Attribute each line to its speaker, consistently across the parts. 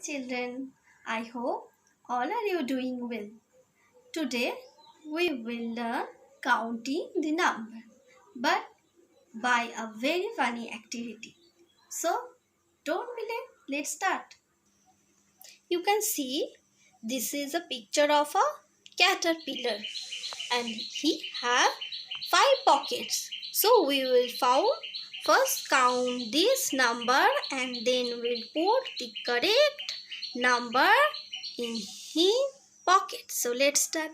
Speaker 1: children, I hope all are you doing well. Today we will learn counting the number but by a very funny activity. So don't be late, let's start. You can see this is a picture of a caterpillar and he have 5 pockets. So we will first count this number and then we'll put the correct number in his pocket. So let's start.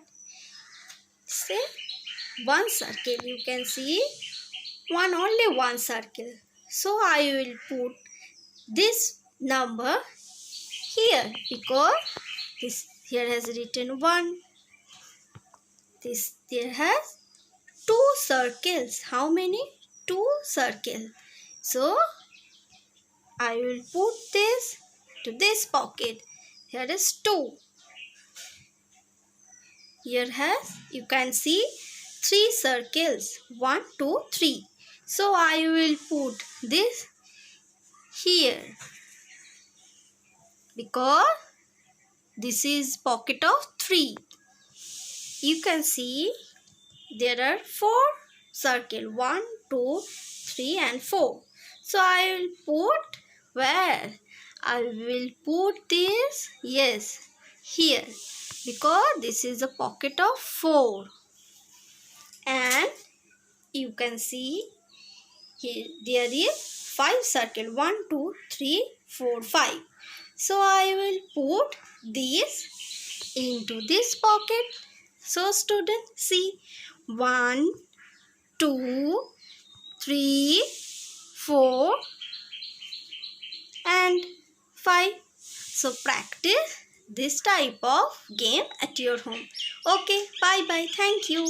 Speaker 1: Say one circle. You can see only one circle. So I will put this number here because this here has written 1. This there has 2 circles. How many? 2 circles. So I will put this to this pocket. Here is 2. Here has, you can see 3 circles. 1, 2, 3. So I will put this here because this is pocket of 3. You can see there are 4 circles. 1, 2, 3 and 4. So I will put where? I will put this, yes, here because this is a pocket of 4. And you can see here there is 5 circles. 1, 2, 3, 4, 5. So I will put this into this pocket. So students, see 1, 2, 3, 4 and 5. So practice this type of game at your home. Okay, bye bye. Thank you.